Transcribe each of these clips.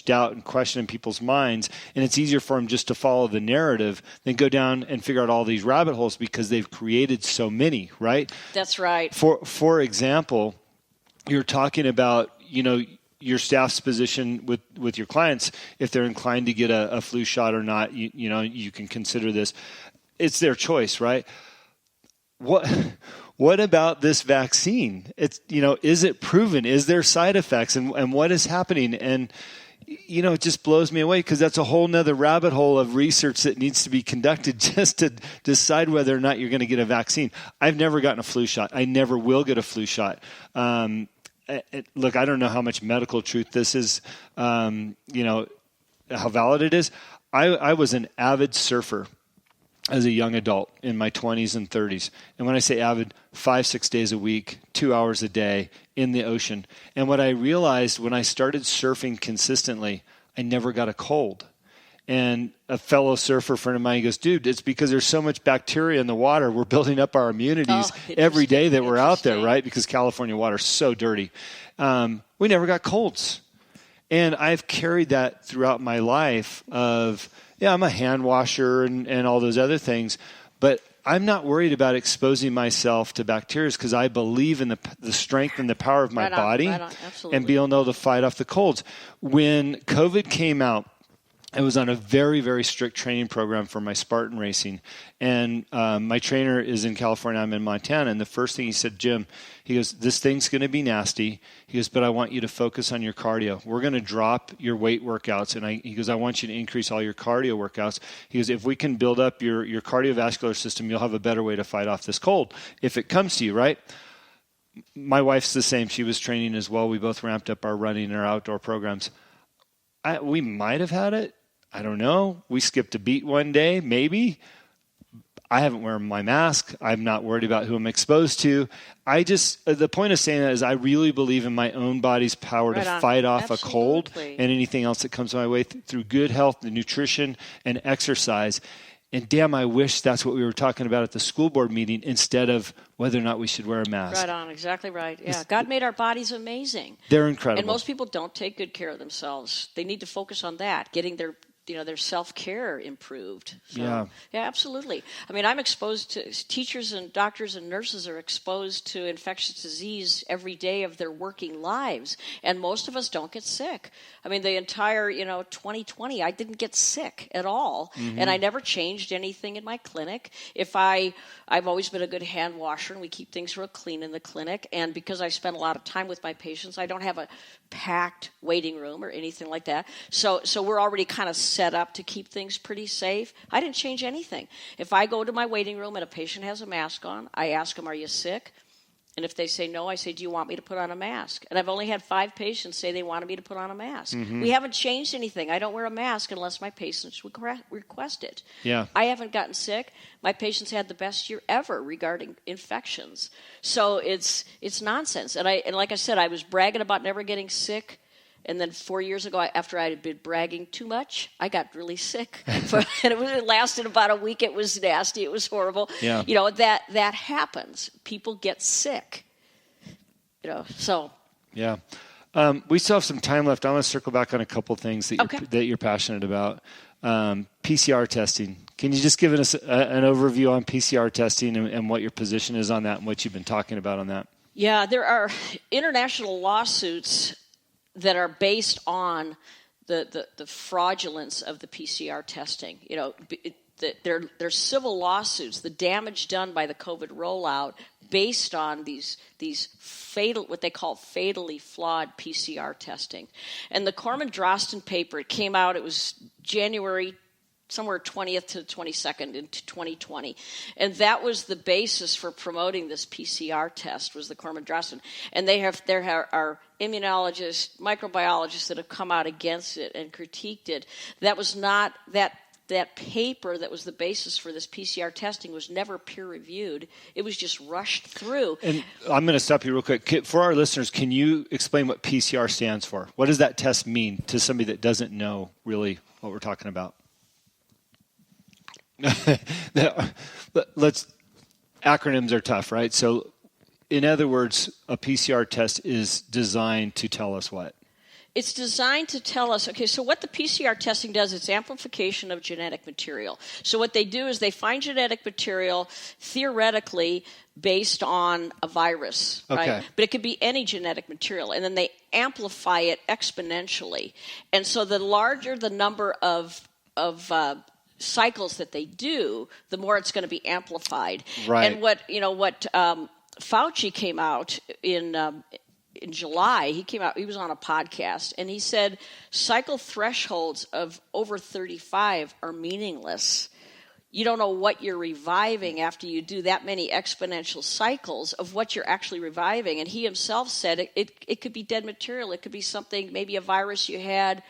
much doubt and question in people's minds, and it's easier for them just to follow the narrative than go down and figure out all these rabbit holes because they've created so many, right? That's right. For example, you're talking about, your staff's position with your clients, if they're inclined to get a flu shot or not, you can consider this. It's their choice, right? What about this vaccine? It's, is it proven? Is there side effects? And what is happening? And, it just blows me away because that's a whole nother rabbit hole of research that needs to be conducted just to decide whether or not you're going to get a vaccine. I've never gotten a flu shot. I never will get a flu shot. Look, I don't know how much medical truth this is, how valid it is. I was an avid surfer as a young adult in my 20s and 30s. And when I say avid, 5-6 days a week, 2 hours a day in the ocean. And what I realized when I started surfing consistently, I never got a cold. And a fellow surfer friend of mine goes, dude, it's because there's so much bacteria in the water. We're building up our immunities every day that we're out there, right? Because California water is so dirty. We never got colds. And I've carried that throughout my life of, I'm a hand washer and all those other things. But I'm not worried about exposing myself to bacteria because I believe in the strength and the power of my body and being able to fight off the colds. When COVID came out, I was on a very, very strict training program for my Spartan racing. And my trainer is in California. I'm in Montana. And the first thing he said, Jim, he goes, this thing's going to be nasty. He goes, but I want you to focus on your cardio. We're going to drop your weight workouts. And he goes, I want you to increase all your cardio workouts. He goes, if we can build up your cardiovascular system, you'll have a better way to fight off this cold if it comes to you, right? My wife's the same. She was training as well. We both ramped up our running and our outdoor programs. We might have had it. I don't know. We skipped a beat one day, maybe. I haven't worn my mask. I'm not worried about who I'm exposed to. The point of saying that is I really believe in my own body's power to fight off a cold and anything else that comes my way through good health, the nutrition, and exercise. And damn, I wish that's what we were talking about at the school board meeting instead of whether or not we should wear a mask. Right on, exactly right. Yeah, God made our bodies amazing. They're incredible. And most people don't take good care of themselves. They need to focus on that, getting their self-care improved. So, yeah, absolutely. I mean, I'm exposed to teachers and doctors and nurses are exposed to infectious disease every day of their working lives, and most of us don't get sick. I mean, the entire 2020, I didn't get sick at all, and I never changed anything in my clinic. I've always been a good hand washer, and we keep things real clean in the clinic. And because I spend a lot of time with my patients, I don't have a packed waiting room or anything like that. So we're already kind of set up to keep things pretty safe. I didn't change anything. If I go to my waiting room and a patient has a mask on, I ask them, are you sick? And if they say no, I say, do you want me to put on a mask? And I've only had 5 patients say they wanted me to put on a mask. We haven't changed anything. I don't wear a mask unless my patients request it. Yeah. I haven't gotten sick. My patients had the best year ever regarding infections. So it's nonsense. And like I said, I was bragging about never getting sick. And then 4 years ago, after I had been bragging too much, I got really sick. And it lasted about a week. It was nasty. It was horrible. Yeah. That happens. People get sick. So. Yeah. We still have some time left. I want to circle back on a couple things that you're passionate about. PCR testing. Can you just give us an overview on PCR testing and what your position is on that and what you've been talking about on that? Yeah, there are international lawsuits that are based on the fraudulence of the PCR testing. They're civil lawsuits, the damage done by the COVID rollout based on these fatal, what they call fatally flawed PCR testing. And the Corman-Drosten paper, it came out, it was January somewhere 20th to 22nd into 2020. And that was the basis for promoting this PCR test, was the Corman-Drosten. And there are immunologists, microbiologists that have come out against it and critiqued it. That was not, that paper that was the basis for this PCR testing was never peer-reviewed. It was just rushed through. And I'm going to stop you real quick. For our listeners, can you explain what PCR stands for? What does that test mean to somebody that doesn't know really what we're talking about? Acronyms are tough, right? So in other words, a PCR test is designed to tell us what? It's designed to tell us, okay, so what the PCR testing does, it's amplification of genetic material. So what they do is they find genetic material theoretically based on a virus, right? But it could be any genetic material, and then they amplify it exponentially. And so the larger the number of cycles that they do, the more it's going to be amplified. Right. And what Fauci came out in July, he was on a podcast, and he said cycle thresholds of over 35 are meaningless. You don't know what you're reviving after you do that many exponential cycles of what you're actually reviving. And he himself said it could be dead material. It could be something, maybe a virus you had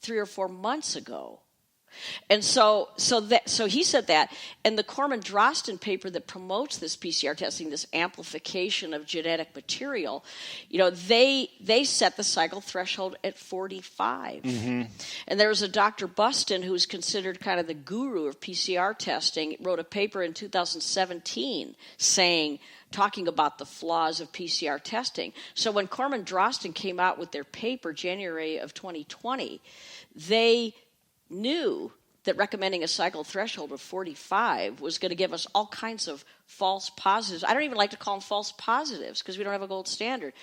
3 or 4 months ago. And so he said that, and the Corman-Drosten paper that promotes this PCR testing, this amplification of genetic material, they set the cycle threshold at 45. Mm-hmm. And there was a Dr. Buston who's considered kind of the guru of PCR testing, wrote a paper in 2017 talking about the flaws of PCR testing. So when Corman-Drosten came out with their paper, January of 2020, they knew that recommending a cycle threshold of 45 was going to give us all kinds of false positives. I don't even like to call them false positives because we don't have a gold standard.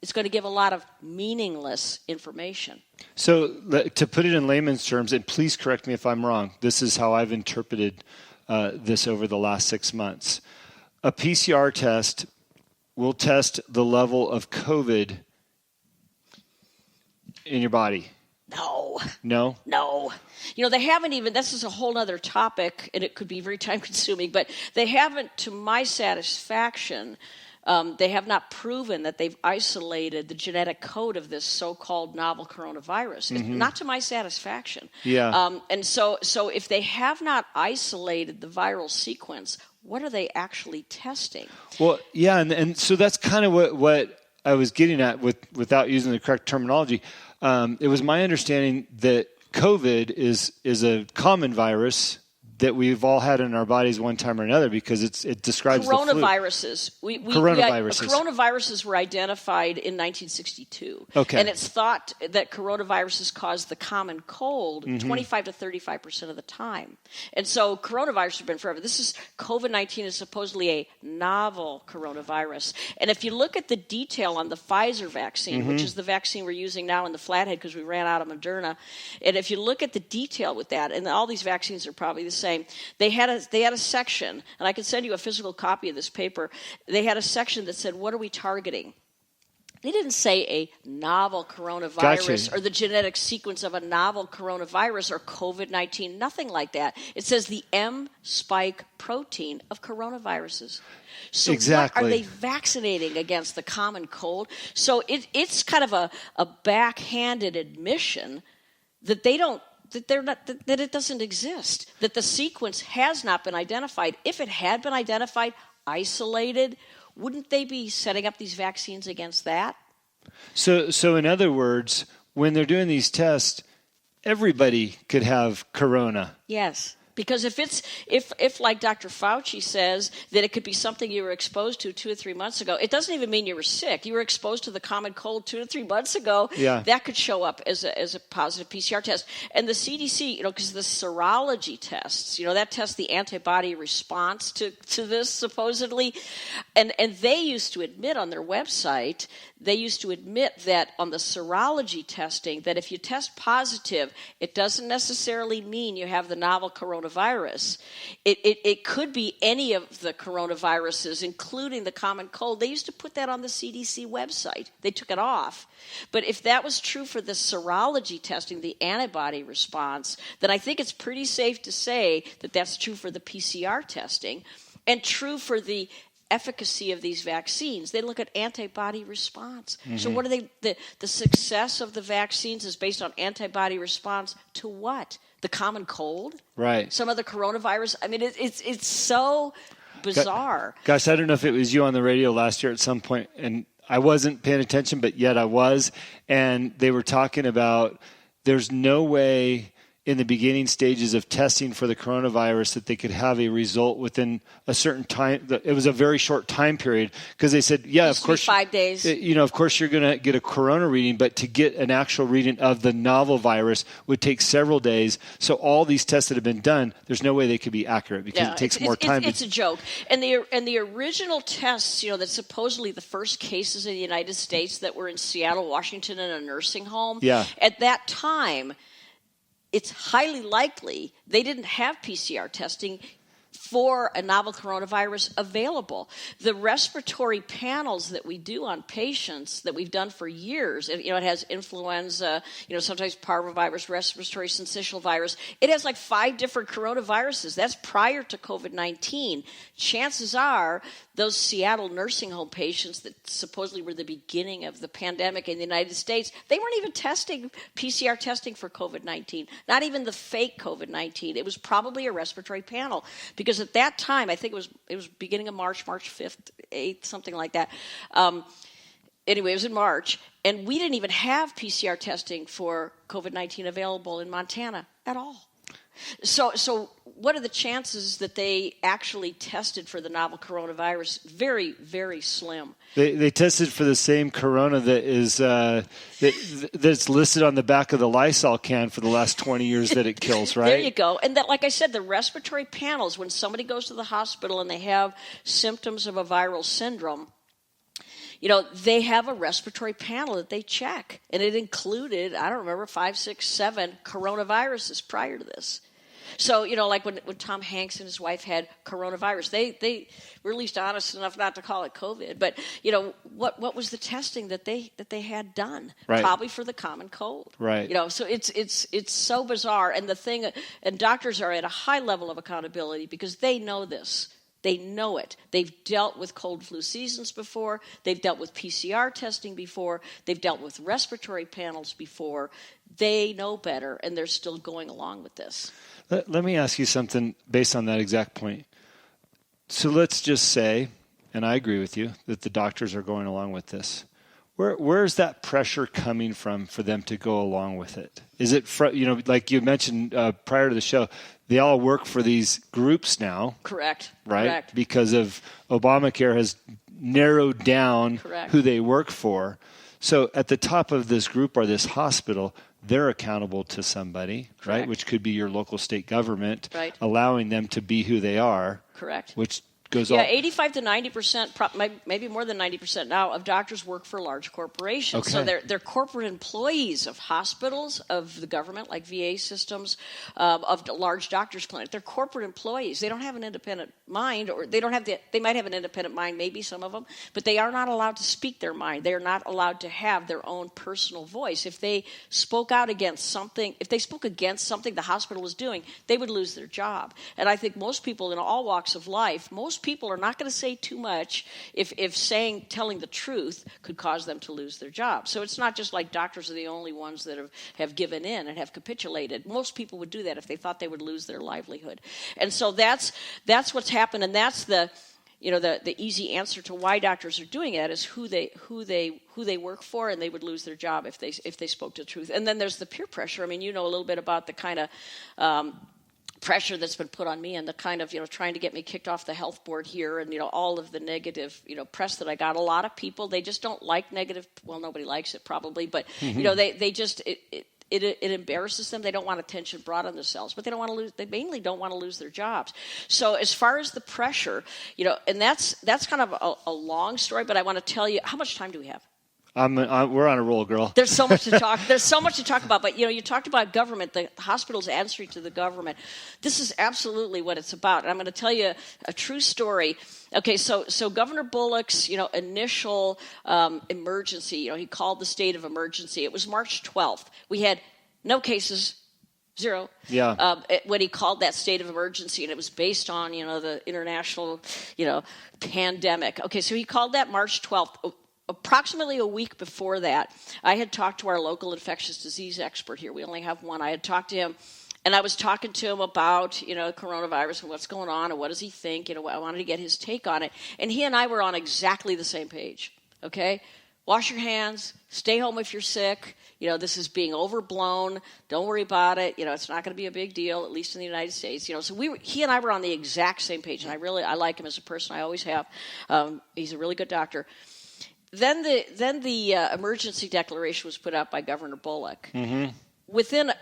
It's going to give a lot of meaningless information. So to put it in layman's terms, and please correct me if I'm wrong, this is how I've interpreted this over the last 6 months. A PCR test will test the level of COVID in your body. No? They haven't even, this is a whole other topic, and it could be very time consuming, but they haven't, to my satisfaction, they have not proven that they've isolated the genetic code of this so-called novel coronavirus. Mm-hmm. Not to my satisfaction. Yeah. And so if they have not isolated the viral sequence, what are they actually testing? Well, yeah, and so that's kind of what I was getting at without using the correct terminology. It was my understanding that COVID is a common virus that we've all had in our bodies one time or another because it describes coronaviruses. The flu. Coronaviruses. Coronaviruses were identified in 1962. Okay. And it's thought that coronaviruses cause the common cold 25 to 35% of the time. And so coronaviruses have been forever. COVID-19 is supposedly a novel coronavirus. And if you look at the detail on the Pfizer vaccine, which is the vaccine we're using now in the Flathead because we ran out of Moderna, and if you look at the detail with that, and all these vaccines are probably the same, they had a section, and I can send you a physical copy of this paper. They had a section that said, what are we targeting? They didn't say a novel coronavirus or the genetic sequence of a novel coronavirus or COVID-19, nothing like that. It says the M spike protein of coronaviruses. So exactly. What are they vaccinating against? The common cold? So it's kind of a backhanded admission that that it doesn't exist, that the sequence has not been identified. If it had been identified, isolated, wouldn't they be setting up these vaccines against that? So in other words, when they're doing these tests, everybody could have corona. Yes. Because if like Dr. Fauci says that it could be something you were exposed to 2 or 3 months ago, it doesn't even mean you were sick. You were exposed to the common cold 2 to 3 months ago. Yeah. That could show up as a positive PCR test. And the CDC, because the serology tests, that tests the antibody response to this supposedly, and they used to admit on their website. They used to admit that on the serology testing, that if you test positive, it doesn't necessarily mean you have the novel coronavirus. It could be any of the coronaviruses, including the common cold. They used to put that on the CDC website. They took it off. But if that was true for the serology testing, the antibody response, then I think it's pretty safe to say that that's true for the PCR testing and true for the efficacy of these vaccines. They look at antibody response. Mm-hmm. So what are the success of the vaccines is based on antibody response to what? The common cold? Right. Some of the coronavirus? I mean, it's so bizarre. Gosh, I don't know if it was you on the radio last year at some point, and I wasn't paying attention, but yet I was, and they were talking about there's no way in the beginning stages of testing for the coronavirus that they could have a result within a certain time. It was a very short time period because they said, yeah, of course, 5 days. Of course you're going to get a corona reading, but to get an actual reading of the novel virus would take several days. So all these tests that have been done, there's no way they could be accurate because it takes more time. It's a joke. And the original tests, that supposedly the first cases in the United States that were in Seattle, Washington, in a nursing home. Yeah. At that time, it's highly likely they didn't have PCR testing for a novel coronavirus available. The respiratory panels that we do on patients that we've done for years, it has influenza, sometimes parvovirus, respiratory syncytial virus. It has like 5 different coronaviruses. That's prior to COVID-19. Chances are those Seattle nursing home patients that supposedly were the beginning of the pandemic in the United States, they weren't even testing PCR testing for COVID-19, not even the fake COVID-19. It was probably a respiratory panel because at that time, I think it was beginning of March 5th, 8th, something like that. Anyway, it was in March, and we didn't even have PCR testing for COVID-19 available in Montana at all. So what are the chances that they actually tested for the novel coronavirus? Very, very slim. They tested for the same corona that is that's listed on the back of the Lysol can for the last 20 years that it kills, right? There you go. And that, like I said, the respiratory panels, when somebody goes to the hospital and they have symptoms of a viral syndrome, they have a respiratory panel that they check. And it included, I don't remember, 5, 6, 7 coronaviruses prior to this. So, like when Tom Hanks and his wife had coronavirus, they were at least honest enough not to call it COVID. But, what was the testing that they had done? Right. Probably for the common cold. Right. So it's so bizarre. And doctors are at a high level of accountability because they know this. They know it. They've dealt with cold flu seasons before. They've dealt with PCR testing before. They've dealt with respiratory panels before. They know better, and they're still going along with this. Let me ask you something based on that exact point. So let's just say, and I agree with you, that the doctors are going along with this. Where is that pressure coming from for them to go along with it? Is it, like you mentioned prior to the show, they all work for these groups now. Correct. Right? Correct. Because of Obamacare has narrowed down who they work for. So at the top of this group or this hospital, they're accountable to somebody, right? Which could be your local state government, allowing them to be who they are. Correct. Which goes 85 to 90%, maybe more than 90% now, of doctors work for large corporations. Okay. So they're corporate employees of hospitals, of the government, like VA systems, of large doctors' clinics. They're corporate employees. They don't have an independent mind, or they might have an independent mind, maybe some of them, but they are not allowed to speak their mind. They are not allowed to have their own personal voice. If they spoke against something the hospital was doing, they would lose their job. And I think most people in all walks of life, most people are not going to say too much if telling the truth could cause them to lose their job. So it's not just like doctors are the only ones that have given in and have capitulated. Most people would do that if they thought they would lose their livelihood. And so that's what's happened, and that's the easy answer to why doctors are doing it is who they work for, and they would lose their job if they spoke the truth. And then there's the peer pressure. I mean, a little bit about the kind of pressure that's been put on me, and the kind of trying to get me kicked off the health board here, and all of the negative press that I got. A lot of people, they just don't like negative. Well, nobody likes it probably, but they just it embarrasses them. They don't want attention brought on themselves, but they don't want to lose. They mainly don't want to lose their jobs. So as far as the pressure, and that's kind of a long story, but I want to tell you, how much time do we have? We're on a roll, girl. There's so much to talk. There's so much to talk about. But you talked about government, the hospital's answering to the government. This is absolutely what it's about. And I'm going to tell you a true story. Okay, so Governor Bullock's initial emergency. He called the state of emergency. It was March 12th. We had no cases. 0. Yeah. When he called that state of emergency, and it was based on the international pandemic. Okay, so he called that March 12th. Approximately a week before that, I had talked to our local infectious disease expert here. We only have one. I had talked to him, and I was talking to him about, coronavirus and what's going on and what does he think. I wanted to get his take on it. And he and I were on exactly the same page, okay? wash your hands, stay home if you're sick. This is being overblown. Don't worry about it. It's not going to be a big deal, at least in the United States. So he and I were on the exact same page, and I like him as a person. I always have. He's a really good doctor. Then the emergency declaration was put out by Governor Bullock. Mm-hmm. Within